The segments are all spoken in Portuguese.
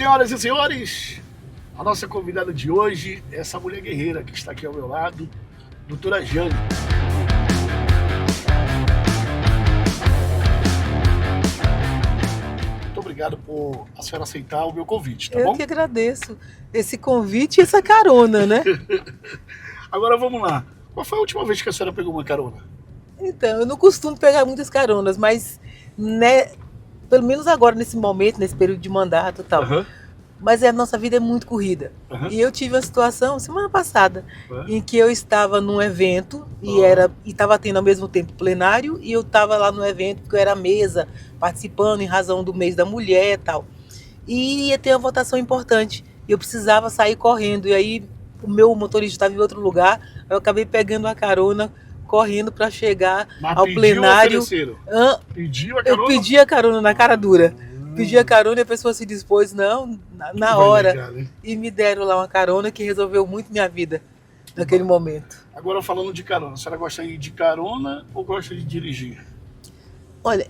Senhoras e senhores, a nossa convidada de hoje é essa mulher guerreira que está aqui ao meu lado, doutora Jane. Muito obrigado por a senhora aceitar o meu convite, tá bom? Eu que agradeço esse convite e essa carona, né? Agora vamos lá. Qual foi a última vez que a senhora pegou uma carona? Então, eu não costumo pegar muitas caronas, mas né, pelo menos agora, nesse momento, nesse período de mandato e tal. Aham. Mas a nossa vida é muito corrida. Aham. E eu tive uma situação, semana passada, Aham. em que eu estava num evento e estava tendo ao mesmo tempo plenário e eu estava lá no evento porque eu era mesa, participando em razão do mês da mulher e tal. E ia ter uma votação importante. Eu precisava sair correndo. E aí o meu motorista estava em outro lugar. Eu acabei pegando a carona, correndo para chegar Mas ao pediu plenário. ou ofereceram? Pediu a Eu carona? pedi a carona na cara dura. Pedi a carona e a pessoa se dispôs, não, na hora. Legal, hein? E me deram lá uma carona que resolveu muito minha vida naquele momento. Agora falando de carona, a senhora gosta de carona ou gosta de dirigir? Olha,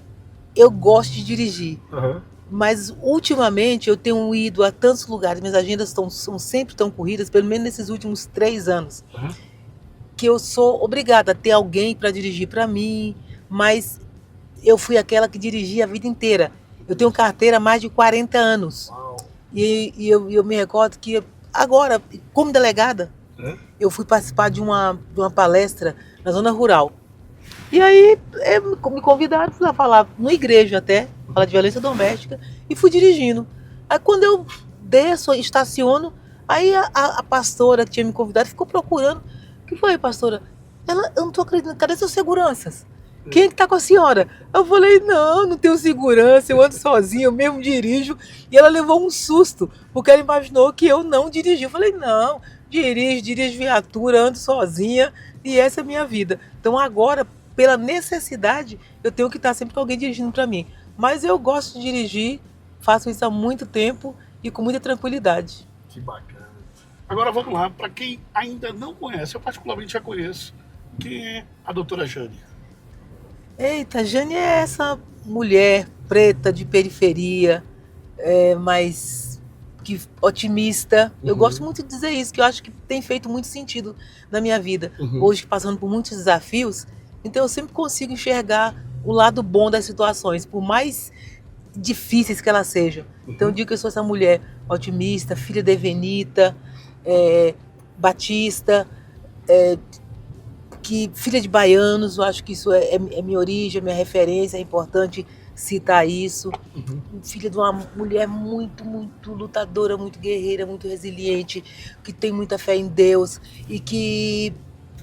eu gosto de dirigir. Aham. Mas ultimamente eu tenho ido a tantos lugares, minhas agendas são sempre tão corridas, pelo menos nesses últimos 3 anos, Aham. que eu sou obrigada a ter alguém para dirigir para mim, mas eu fui aquela que dirigia a vida inteira. Eu tenho carteira há mais de 40 anos. Uau. E eu me recordo que agora, como delegada, É? eu fui participar de uma palestra na zona rural. E aí me convidaram para falar numa igreja até, falar de violência doméstica, e fui dirigindo. Aí quando eu desço, estaciono, aí a pastora que tinha me convidado ficou procurando. O que foi, pastora? Eu não estou acreditando, cadê seus seguranças? Quem é que tá com a senhora? Eu falei, não tenho segurança, eu ando sozinha, eu mesmo dirijo. E ela levou um susto, porque ela imaginou que eu não dirigi. Eu falei, não, dirijo viatura, ando sozinha, e essa é a minha vida. Então agora, pela necessidade, eu tenho que estar sempre com alguém dirigindo para mim. Mas eu gosto de dirigir, faço isso há muito tempo e com muita tranquilidade. Que bacana. Agora vamos lá, para quem ainda não conhece, eu particularmente já conheço, quem é a doutora Jane? Eita, Jane é essa mulher preta de periferia, mas que otimista. Eu gosto muito de dizer isso, que eu acho que tem feito muito sentido na minha vida. Hoje, passando por muitos desafios, então eu sempre consigo enxergar o lado bom das situações, por mais difíceis que elas sejam. Então eu digo que eu sou essa mulher otimista, filha de Evenita, batista, filha de baianos. Eu acho que isso é minha origem, minha referência, é importante citar isso. Filha de uma mulher muito, muito lutadora, muito guerreira, muito resiliente, que tem muita fé em Deus e que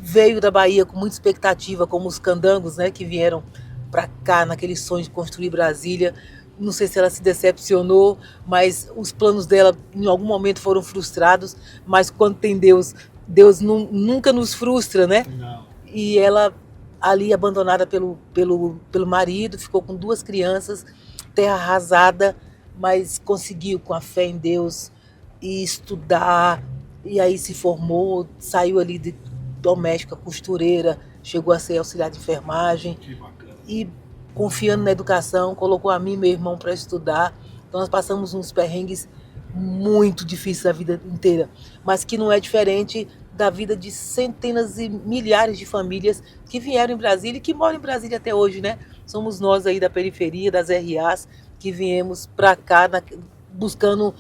veio da Bahia com muita expectativa, como os candangos, né, que vieram para cá naquele sonho de construir Brasília. Não sei se ela se decepcionou, mas os planos dela em algum momento foram frustrados, mas quando tem Deus, Deus nunca nos frustra, né? Não. E ela, ali abandonada pelo marido, ficou com 2 crianças, terra arrasada, mas conseguiu, com a fé em Deus, e estudar, e aí se formou, saiu ali de doméstica, costureira, chegou a ser auxiliar de enfermagem. Que bacana. E confiando na educação, colocou a mim e meu irmão para estudar. Então nós passamos uns perrengues muito difíceis a vida inteira, mas que não é diferente da vida de centenas e milhares de famílias que vieram em Brasília e que moram em Brasília até hoje, né? Somos nós aí da periferia, das RAs, que viemos para cá buscando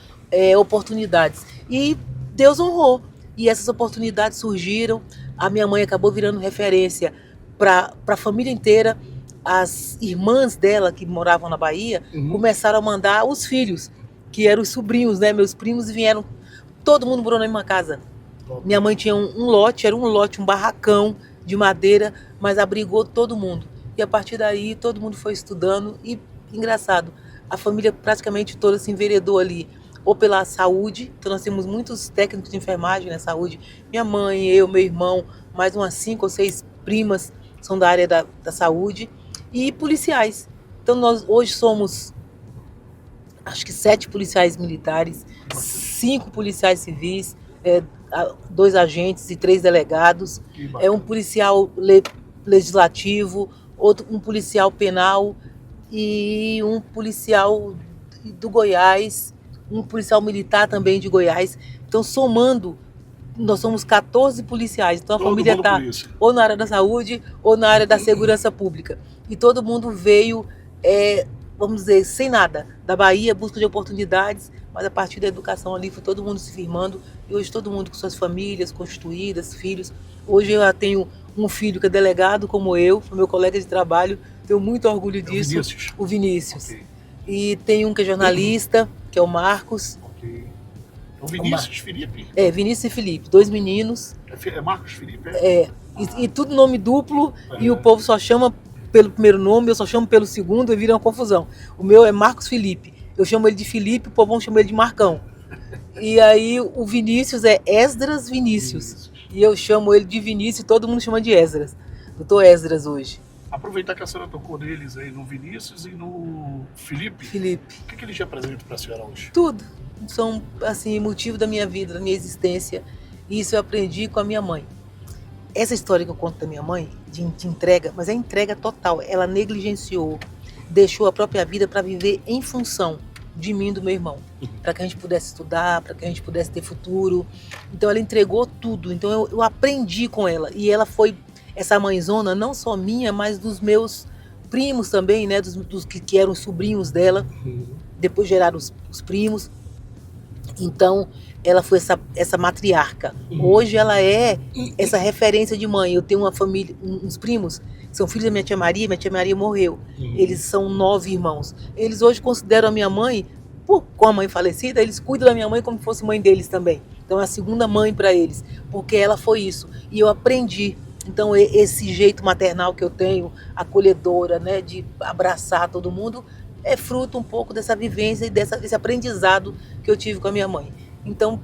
oportunidades. E Deus honrou. E essas oportunidades surgiram. A minha mãe acabou virando referência para a família inteira. As irmãs dela, que moravam na Bahia, começaram a mandar os filhos, que eram os sobrinhos, né? Meus primos, e vieram. Todo mundo morou na mesma casa. Minha mãe tinha um lote, um barracão de madeira, mas abrigou todo mundo. E a partir daí, todo mundo foi estudando. E, engraçado, a família praticamente toda se enveredou ali, ou pela saúde. Então nós temos muitos técnicos de enfermagem na saúde. Minha mãe, eu, meu irmão, mais umas 5 ou 6 primas são da área da saúde. E policiais. Então nós hoje somos, acho que 7 policiais militares, 5 policiais civis, 2 agentes e 3 delegados, um policial legislativo, um policial penal e um policial do Goiás, um policial militar também de Goiás. Então, somando, nós somos 14 policiais. Então, a família está ou na área da saúde ou na área da segurança pública. E todo mundo veio, vamos dizer, sem nada, da Bahia, busca de oportunidades, mas a partir da educação ali foi todo mundo se firmando. E hoje todo mundo com suas famílias constituídas, filhos. Hoje eu tenho um filho que é delegado como eu, meu colega de trabalho, tenho muito orgulho disso. O Vinícius. Okay. E tem um que é jornalista, que é o Marcos. Okay. O Vinícius Felipe? Vinícius e Felipe, 2 meninos. É Marcos Felipe? E tudo nome duplo, e o povo só chama pelo primeiro nome, eu só chamo pelo segundo, e vira uma confusão. O meu é Marcos Felipe, eu chamo ele de Felipe, o povo chama ele de Marcão. E aí o Vinícius é Esdras Vinícius, e eu chamo ele de Vinícius, e todo mundo chama de Esdras. Doutor Esdras hoje. Aproveitar que a senhora tocou neles aí, no Vinícius e no Felipe. O que eles representam para a senhora hoje? Tudo. São, assim, motivo da minha vida, da minha existência. E isso eu aprendi com a minha mãe. Essa história que eu conto da minha mãe, de entrega, mas é entrega total. Ela negligenciou, deixou a própria vida para viver em função de mim e do meu irmão. Para que a gente pudesse estudar, para que a gente pudesse ter futuro. Então ela entregou tudo. Então eu aprendi com ela. E ela foi essa mãezona, não só minha, mas dos meus primos também, né? Dos que eram sobrinhos dela. Depois geraram os primos. Então, ela foi essa matriarca. Hoje ela é essa referência de mãe. Eu tenho uma família, uns primos, que são filhos da minha tia Maria morreu. Eles são 9 irmãos. Eles hoje consideram a minha mãe, com a mãe falecida, eles cuidam da minha mãe como se fosse mãe deles também. Então é a segunda mãe para eles, porque ela foi isso. E eu aprendi. Então esse jeito maternal que eu tenho, acolhedora, né, de abraçar todo mundo, é fruto um pouco dessa vivência e desse aprendizado que eu tive com a minha mãe. Então,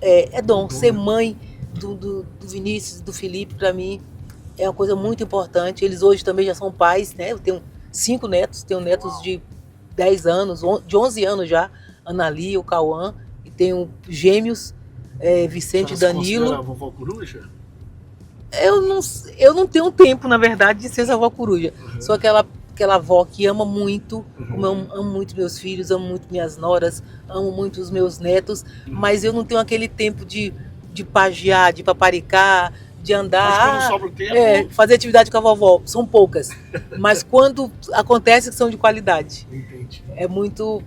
é dom. Ser mãe do Vinícius e do Felipe, para mim, é uma coisa muito importante. Eles hoje também já são pais, né? Eu tenho 5 netos, tenho netos de 10 anos, de 11 anos já, Anali, o Cauã, e tenho gêmeos, Vicente e Danilo. Você a vovó coruja? Eu não tenho tempo, na verdade, de ser essa vovó coruja. Sou aquela avó que ama muito, como eu amo muito meus filhos, amo muito minhas noras, amo muito os meus netos, mas eu não tenho aquele tempo de pagiar, de paparicar, de andar, mas quando sobra o tempo... fazer atividade com a vovó. São poucas, mas quando acontece que são de qualidade. Entendi. É muito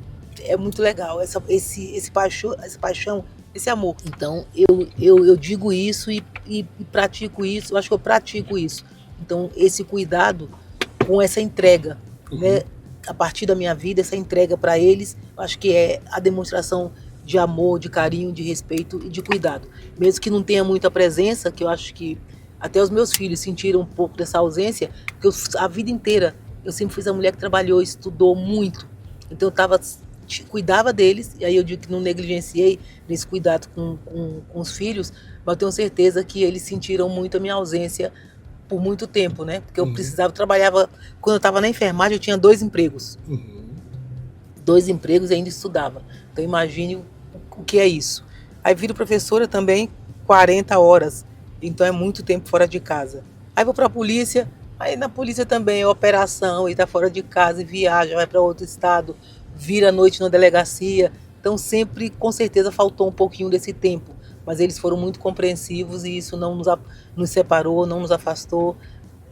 legal esse paixão, esse amor. Então eu digo isso e pratico isso, eu acho que eu pratico isso. Então esse cuidado com essa entrega, né? A partir da minha vida, essa entrega para eles, acho que é a demonstração de amor, de carinho, de respeito e de cuidado. Mesmo que não tenha muita presença, que eu acho que até os meus filhos sentiram um pouco dessa ausência, porque a vida inteira eu sempre fui a mulher que trabalhou, estudou muito. Então eu cuidava deles, e aí eu digo que não negligenciei nesse cuidado com os filhos, mas eu tenho certeza que eles sentiram muito a minha ausência por muito tempo, né? Porque eu precisava, eu trabalhava, quando eu estava na enfermagem, eu tinha 2 empregos. 2 empregos e ainda estudava. Então imagine o que é isso. Aí viro professora também 40 horas, então é muito tempo fora de casa. Aí vou para a polícia, aí na polícia também é operação, e tá fora de casa, e viaja, vai para outro estado, vira à noite na delegacia. Então sempre, com certeza, faltou um pouquinho desse tempo. Mas eles foram muito compreensivos e isso não nos separou, não nos afastou.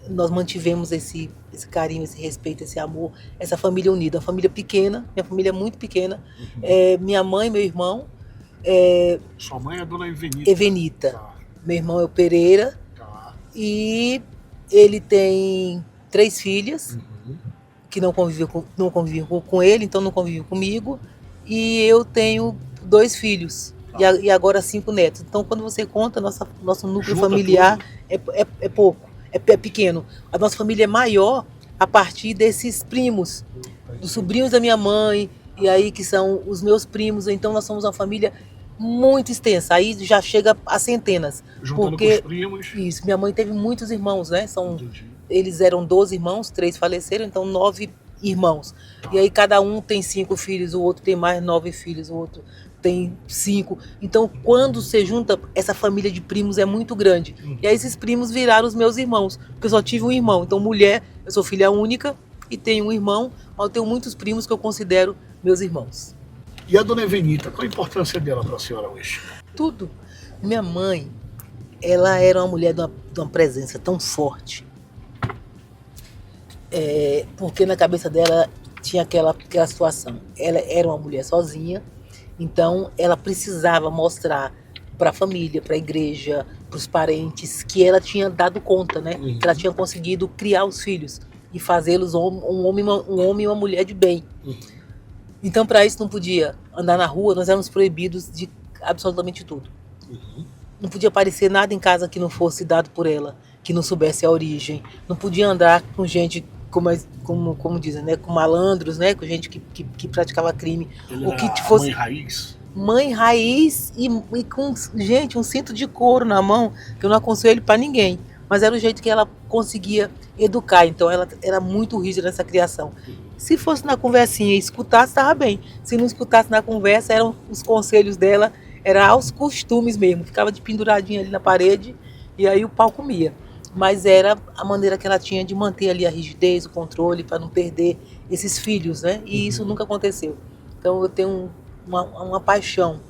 Nós mantivemos esse carinho, esse respeito, esse amor, essa família unida. Uma família pequena, minha família é muito pequena. Minha mãe, meu irmão. Sua mãe é a dona Evenita. Evenita. Tá. Meu irmão é o Pereira. Tá. E ele tem 3 filhas, que não conviviam com ele, então não convivem comigo. E eu tenho 2 filhos. E agora 5 netos. Então, quando você conta, nosso núcleo familiar é pouco, é pequeno. A nossa família é maior a partir desses primos, dos sobrinhos da minha mãe, e aí que são os meus primos. Então, nós somos uma família muito extensa. Aí já chega a centenas. Juntando com os primos. Isso, minha mãe teve muitos irmãos, né? Eles eram 12 irmãos, 3 faleceram, então 9 irmãos. E aí cada um tem 5 filhos, o outro tem mais 9 filhos, o outro tem 5. Então, quando você junta, essa família de primos é muito grande. E aí esses primos viraram os meus irmãos, porque eu só tive um irmão. Então, mulher, eu sou filha única e tenho um irmão, mas eu tenho muitos primos que eu considero meus irmãos. E a dona Evenita, qual a importância dela para a senhora hoje? Tudo. Minha mãe, ela era uma mulher de uma presença tão forte, porque na cabeça dela tinha aquela situação. Ela era uma mulher sozinha, então ela precisava mostrar para a família, para a igreja, para os parentes, que ela tinha dado conta, né? Uhum. Que ela tinha conseguido criar os filhos e fazê-los um homem e uma mulher de bem. Uhum. Então, para isso, não podia andar na rua, nós éramos proibidos de absolutamente tudo. Uhum. Não podia aparecer nada em casa que não fosse dado por ela, que não soubesse a origem. Não podia andar com gente, como dizem, né? Com malandros, né? Com gente que praticava crime. Ele O era que a fosse mãe raiz. mãe raiz e com, gente, um cinto de couro na mão, que eu não aconselho para ninguém. Mas era o jeito que ela conseguia educar. Então ela era muito rígida nessa criação. Se fosse na conversinha e escutasse, estava bem. Se não escutasse na conversa, eram os conselhos dela, era aos costumes mesmo. Ficava de penduradinha ali na parede e aí o pau comia. Mas era a maneira que ela tinha de manter ali a rigidez, o controle, para não perder esses filhos, né? E isso nunca aconteceu. Então eu tenho uma paixão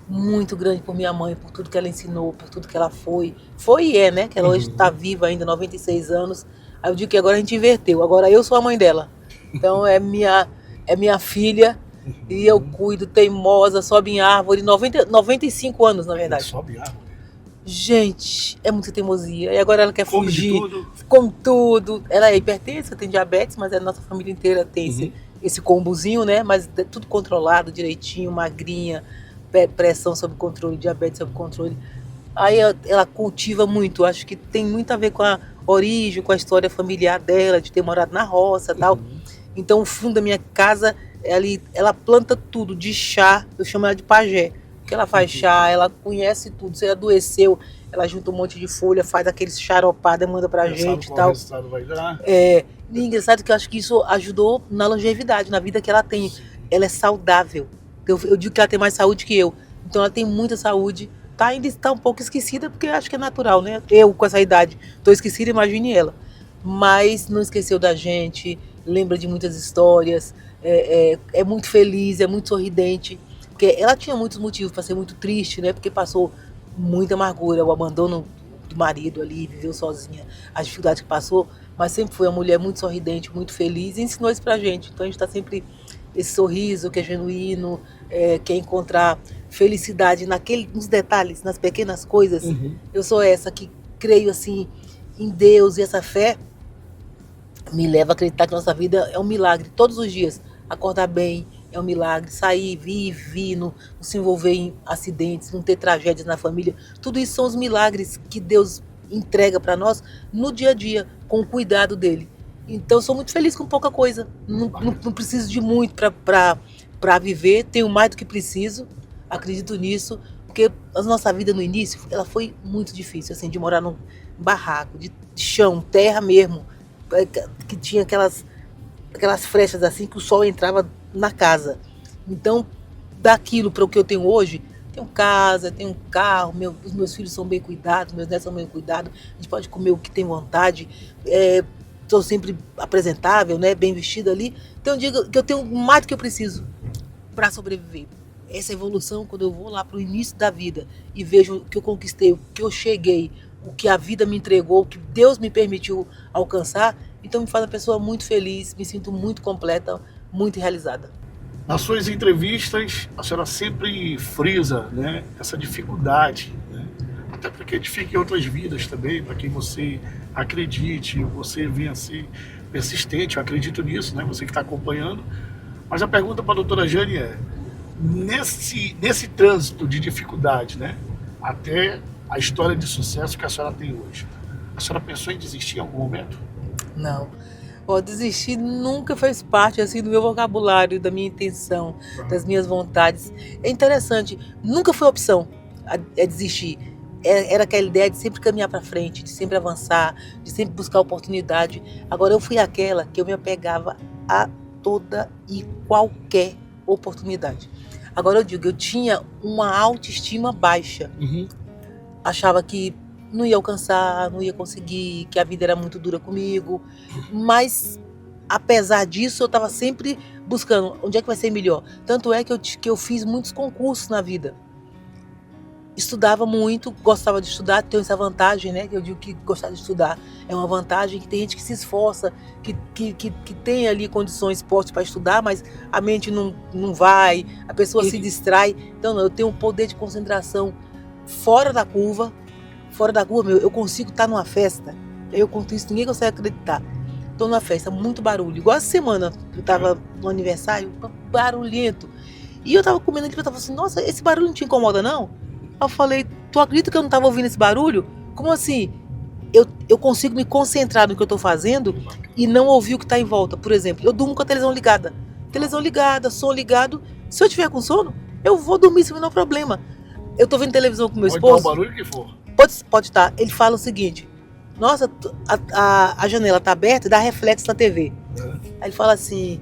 muito grande por minha mãe, por tudo que ela ensinou, por tudo que ela foi. Foi e é, né? Que ela hoje está viva ainda, 96 anos. Aí eu digo que agora a gente inverteu. Agora eu sou a mãe dela. Então é minha filha e eu cuido, teimosa, sobe em árvore, 95 anos, na verdade. Sobe árvore. Gente, é muita teimosia. E agora ela quer Come fugir. de tudo. Come tudo. Ela é hipertensa, tem diabetes, mas a nossa família inteira tem esse combozinho, né? Mas é tudo controlado direitinho, magrinha, pressão sob controle, diabetes sob controle. Aí ela cultiva muito, acho que tem muito a ver com a origem, com a história familiar dela, de ter morado na roça e tal. Então o fundo da minha casa, ela planta tudo, de chá, eu chamo ela de pajé. Porque ela faz chá, ela conhece tudo. Se adoeceu, ela junta um monte de folha, faz aqueles xaropada e manda pra gente e tal. O resultado vai dar. E engraçado que eu acho que isso ajudou na longevidade, na vida que ela tem. Ela é saudável. Eu digo que ela tem mais saúde que eu. Então ela tem muita saúde. Ainda está um pouco esquecida, porque eu acho que é natural, né? Eu, com essa idade, estou esquecida, imagine ela. Mas não esqueceu da gente, lembra de muitas histórias, é muito feliz, é muito sorridente. Porque ela tinha muitos motivos para ser muito triste, né? Porque passou muita amargura, o abandono do marido ali, viveu sozinha, as dificuldades que passou, mas sempre foi uma mulher muito sorridente, muito feliz e ensinou isso pra gente. Então a gente está sempre esse sorriso que é genuíno, quer encontrar felicidade nos detalhes, nas pequenas coisas. Eu sou essa que creio assim em Deus, e essa fé me leva a acreditar que nossa vida é um milagre todos os dias. Acordar bem é um milagre, sair, vir, não se envolver em acidentes, não ter tragédias na família. Tudo isso são os milagres que Deus entrega para nós no dia a dia, com o cuidado dele. Então eu sou muito feliz com pouca coisa. Não preciso de muito para viver, tenho mais do que preciso, acredito nisso, porque a nossa vida no início ela foi muito difícil, assim, de morar num barraco, de chão, terra mesmo, que tinha aquelas frechas assim que o sol entrava na casa. Então, daquilo para o que eu tenho hoje, tenho casa, tenho um carro, os meus filhos são bem cuidados, meus netos são bem cuidados, a gente pode comer o que tem vontade, estou sempre apresentável, né, bem vestida ali. Então eu digo que eu tenho mais do que eu preciso para sobreviver. Essa evolução, quando eu vou lá para o início da vida e vejo o que eu conquistei, o que eu cheguei, o que a vida me entregou, o que Deus me permitiu alcançar, então me faz uma pessoa muito feliz, me sinto muito completa, muito realizada. Nas suas entrevistas, a senhora sempre frisa, né, essa dificuldade, né? Até porque edifica em outras vidas também, para quem você acredite, você venha a ser persistente, eu acredito nisso, né, você que está acompanhando. Mas a pergunta para a doutora Jane é, nesse trânsito de dificuldade, né, até a história de sucesso que a senhora tem hoje, a senhora pensou em desistir em algum momento? Não. Desistir nunca fez parte assim do meu vocabulário, da minha intenção, das minhas vontades. É interessante, nunca foi opção a desistir. Era aquela ideia de sempre caminhar para frente, de sempre avançar, de sempre buscar oportunidade. Agora eu fui aquela que eu me apegava a toda e qualquer oportunidade. Agora eu digo, eu tinha uma autoestima baixa. Achava que não ia alcançar, não ia conseguir, que a vida era muito dura comigo. Mas apesar disso, eu estava sempre buscando onde é que vai ser melhor. Tanto é que eu fiz muitos concursos na vida. Estudava muito, gostava de estudar, tenho essa vantagem, né? Que eu digo que gostar de estudar é uma vantagem, que tem gente que se esforça, que tem ali condições postas para estudar, mas a mente não vai, a pessoa se distrai. Então, não, eu tenho um poder de concentração fora da curva, meu, eu consigo estar numa festa, eu conto isso, ninguém consegue acreditar. Estou numa festa, muito barulho, igual essa semana, eu estava no aniversário, barulhento, e eu estava comendo ali, eu estava assim, nossa, esse barulho não te incomoda não? Eu falei, tu acredita que eu não estava ouvindo esse barulho? Como assim? Eu consigo me concentrar no que eu estou fazendo e não ouvir o que está em volta. Por exemplo, eu durmo com a televisão ligada, som ligado. Se eu tiver com sono, eu vou dormir sem nenhum problema. Eu estou vendo televisão com meu esposo. Pode dar o barulho que for. Pode estar. Ele fala o seguinte, nossa, a janela está aberta e dá reflexo na TV. Aí ele fala assim,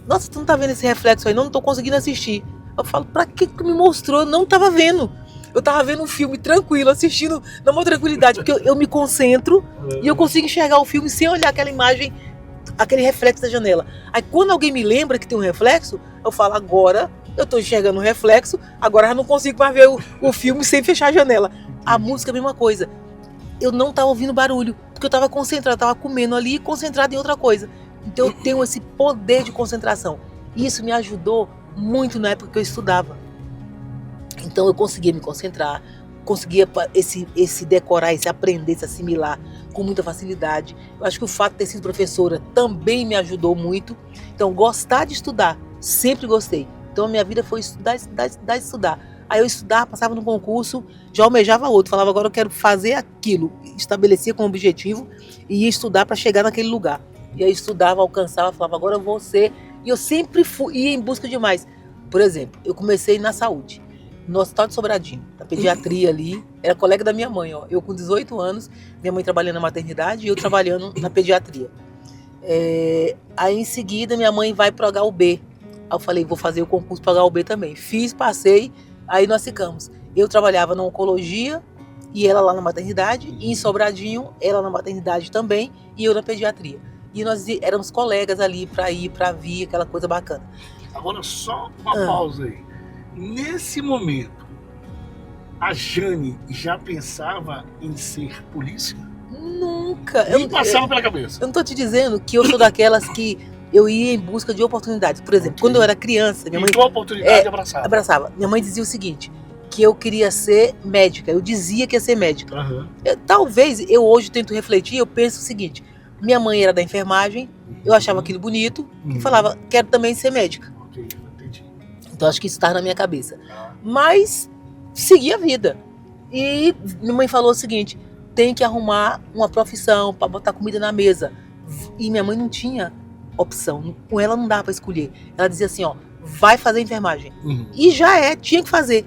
nossa, tu não está vendo esse reflexo aí? Não estou conseguindo assistir. Eu falo, pra que me mostrou? Eu não estava vendo. Eu estava vendo um filme tranquilo, assistindo numa tranquilidade, porque eu me concentro e eu consigo enxergar o filme sem olhar aquela imagem, aquele reflexo da janela. Aí quando alguém me lembra que tem um reflexo, eu falo, agora eu estou enxergando um reflexo, agora eu não consigo mais ver o filme sem fechar a janela. A música é a mesma coisa. Eu não estava ouvindo barulho, porque eu estava concentrado, estava comendo ali e concentrado em outra coisa. Então eu tenho esse poder de concentração. E isso me ajudou muito na época que eu estudava. Então eu conseguia me concentrar, conseguia esse decorar, esse aprender, esse assimilar com muita facilidade. Eu acho que o fato de ter sido professora também me ajudou muito. Então gostar de estudar, sempre gostei. Então a minha vida foi estudar. Aí eu estudava, passava no concurso, já almejava outro, falava agora eu quero fazer aquilo, estabelecia como objetivo e ia estudar para chegar naquele lugar. E aí estudava, alcançava, falava agora eu vou ser. E eu sempre ia em busca de mais. Por exemplo, eu comecei na saúde, no Hospital de Sobradinho, na pediatria ali. Era colega da minha mãe, ó. Eu com 18 anos, minha mãe trabalhando na maternidade e eu trabalhando na pediatria. Aí em seguida minha mãe vai para o HUB. Aí eu falei, vou fazer o concurso para o HUB também. Fiz, passei, aí nós ficamos. Eu trabalhava na oncologia e ela lá na maternidade. E em Sobradinho, ela na maternidade também e eu na pediatria. E nós éramos colegas ali para ir, para vir, aquela coisa bacana. Agora só uma pausa aí. Nesse momento, a Jane já pensava em ser polícia? Nunca. Nem passava pela cabeça. Eu não tô te dizendo que eu sou daquelas que eu ia em busca de oportunidades. Por exemplo, quando eu era criança, minha mãe... Então a oportunidade abraçava. Minha mãe dizia o seguinte, que eu queria ser médica. Eu dizia que ia ser médica. Talvez eu hoje tento refletir, eu penso o seguinte, minha mãe era da enfermagem, eu achava aquilo bonito e falava, quero também ser médica. Entendi. Então acho que isso estava na minha cabeça. Mas segui a vida. E minha mãe falou o seguinte, tem que arrumar uma profissão para botar comida na mesa. E minha mãe não tinha opção, com ela não dava para escolher. Ela dizia assim, ó, vai fazer enfermagem. E tinha que fazer.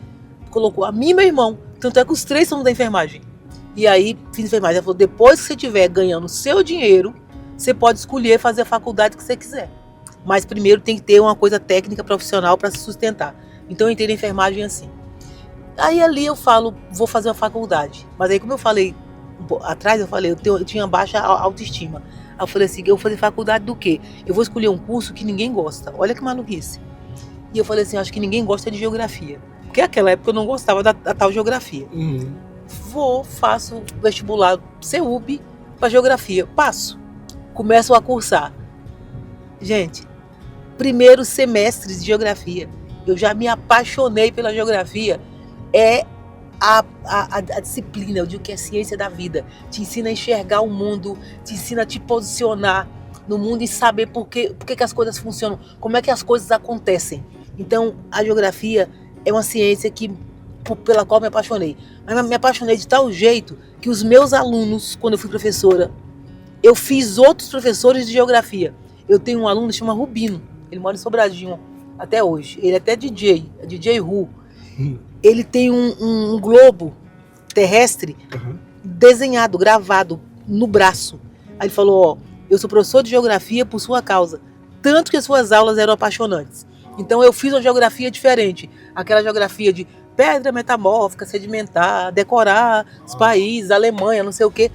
Colocou a mim e meu irmão, tanto é que os três somos da enfermagem. E aí fiz enfermagem. Ela falou, depois que você estiver ganhando o seu dinheiro, você pode escolher fazer a faculdade que você quiser. Mas primeiro tem que ter uma coisa técnica, profissional para se sustentar. Então eu entrei na enfermagem assim. Aí ali eu falo, vou fazer uma faculdade. Mas aí como eu falei, atrás eu falei, eu tinha baixa autoestima. Aí eu falei assim, eu vou fazer faculdade do quê? Eu vou escolher um curso que ninguém gosta. Olha que maluquice. E eu falei assim, acho que ninguém gosta de geografia. Porque naquela época eu não gostava da tal geografia. Faço vestibular CEUB para geografia. Passo. Começo a cursar. Gente, primeiros semestres de geografia, eu já me apaixonei pela geografia. É a disciplina, eu digo que é a ciência da vida. Te ensina a enxergar o mundo, te ensina a te posicionar no mundo e saber por que as coisas funcionam, como é que as coisas acontecem. Então, a geografia é uma ciência pela qual me apaixonei. Mas me apaixonei de tal jeito que os meus alunos, quando eu fui professora, eu fiz outros professores de geografia. Eu tenho um aluno que chama Rubino, ele mora em Sobradinho até hoje. Ele é até DJ, é DJ Ru. Ele tem um globo terrestre desenhado, gravado no braço. Aí ele falou, ó, eu sou professor de geografia por sua causa. Tanto que as suas aulas eram apaixonantes. Então eu fiz uma geografia diferente. Aquela geografia de pedra metamórfica, sedimentar, decorar os países, Alemanha, não sei o quê.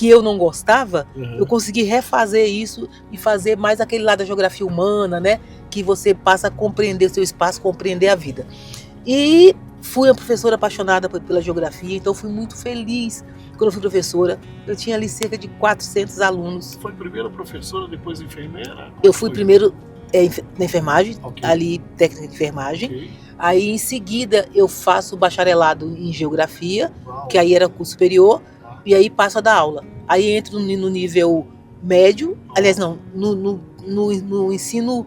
que eu não gostava, Uhum. eu consegui refazer isso e fazer mais aquele lado da geografia humana, né? Que você passa a compreender o seu espaço, compreender a vida. E fui uma professora apaixonada pela geografia, então fui muito feliz quando eu fui professora. Eu tinha ali cerca de 400 alunos. Foi primeiro professora, depois enfermeira? Eu fui primeiro na enfermagem, Ok. ali técnica de enfermagem. Ok. Aí em seguida eu faço bacharelado em geografia, Uau. que aí era curso superior, Tá. e aí passo a dar aula. Aí entro no nível médio, aliás não, no ensino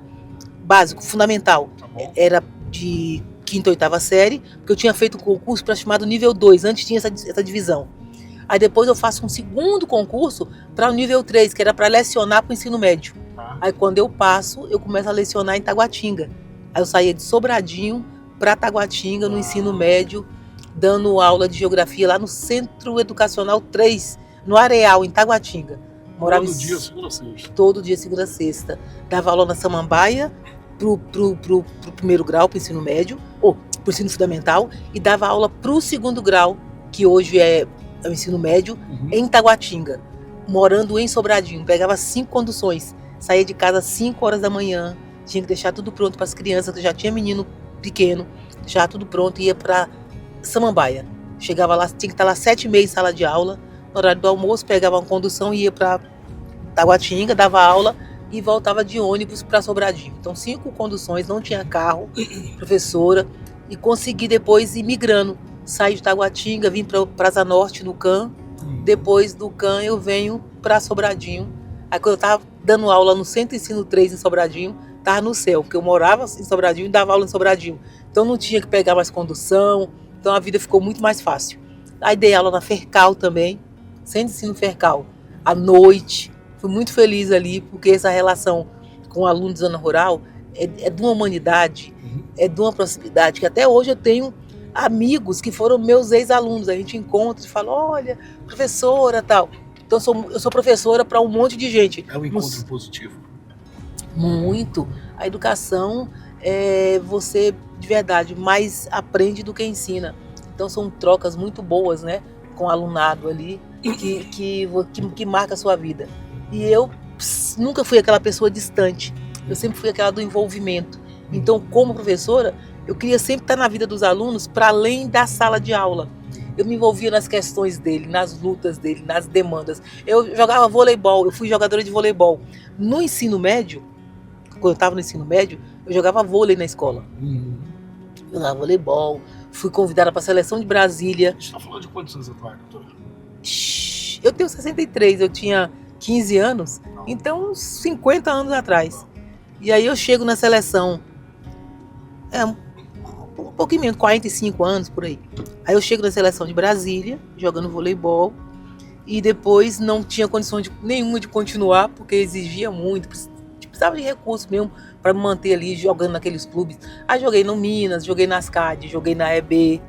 básico, fundamental. Tá bom. Era de quinta ou oitava série, porque eu tinha feito um concurso para chamado nível 2, antes tinha essa divisão. Aí depois eu faço um segundo concurso para o nível 3, que era para lecionar para o ensino médio. Tá. Aí quando eu passo, eu começo a lecionar em Taguatinga. Aí eu saía de Sobradinho para Taguatinga, no ensino médio, dando aula de geografia lá no Centro Educacional 3, no Areal, em Taguatinga. Morava Todo dia, segunda a sexta. todo dia, segunda a sexta. Dava aula na Samambaia, pro primeiro grau, pro ensino médio, ou pro ensino fundamental, e dava aula pro segundo grau, que hoje é o ensino médio, Uhum. em Taguatinga, morando em Sobradinho. Pegava 5 conduções, saía de casa às 5 horas da manhã, tinha que deixar tudo pronto para as crianças, que já tinha menino pequeno, deixava tudo pronto e ia para Samambaia. Chegava lá, tinha que estar lá 7h30 em sala de aula, no horário do almoço, pegava uma condução e ia para Taguatinga, dava aula e voltava de ônibus para Sobradinho. Então 5 conduções, não tinha carro, professora, e consegui depois ir migrando. Saí de Taguatinga, vim para Praça Norte, no CAM. Depois do CAM eu venho para Sobradinho. Aí quando eu estava dando aula no Centro Ensino 3 em Sobradinho, estava no céu, porque eu morava em Sobradinho e dava aula em Sobradinho. Então não tinha que pegar mais condução, então a vida ficou muito mais fácil. Aí dei aula na Fercal também, Centro Ensino Fercal, à noite. Fui muito feliz ali, porque essa relação com alunos da zona rural é de uma humanidade, é de uma proximidade, que até hoje eu tenho amigos que foram meus ex-alunos. A gente encontra e fala, olha, professora, tal. Então eu sou professora para um monte de gente. É um encontro positivo? Muito. A educação, você, de verdade, mais aprende do que ensina. Então são trocas muito boas, né? Com o alunado ali, que marca a sua vida. E eu nunca fui aquela pessoa distante. Eu sempre fui aquela do envolvimento. Então, como professora, eu queria sempre estar na vida dos alunos para além da sala de aula. Eu me envolvia nas questões dele, nas lutas dele, nas demandas. Eu jogava voleibol, eu fui jogadora de voleibol. No ensino médio, quando eu estava no ensino médio, eu jogava vôlei na escola. Eu jogava voleibol, fui convidada para a seleção de Brasília. A gente está falando de quantos anos atrás, doutora? Eu tenho 63, eu tinha 15 anos, então uns 50 anos atrás. E aí eu chego na seleção, um pouquinho menos, 45 anos por aí. Aí eu chego na seleção de Brasília, jogando voleibol, e depois não tinha condição nenhuma de continuar, porque exigia muito, precisava de recursos mesmo para me manter ali jogando naqueles clubes. Aí joguei no Minas, joguei nas CAD, joguei na EB.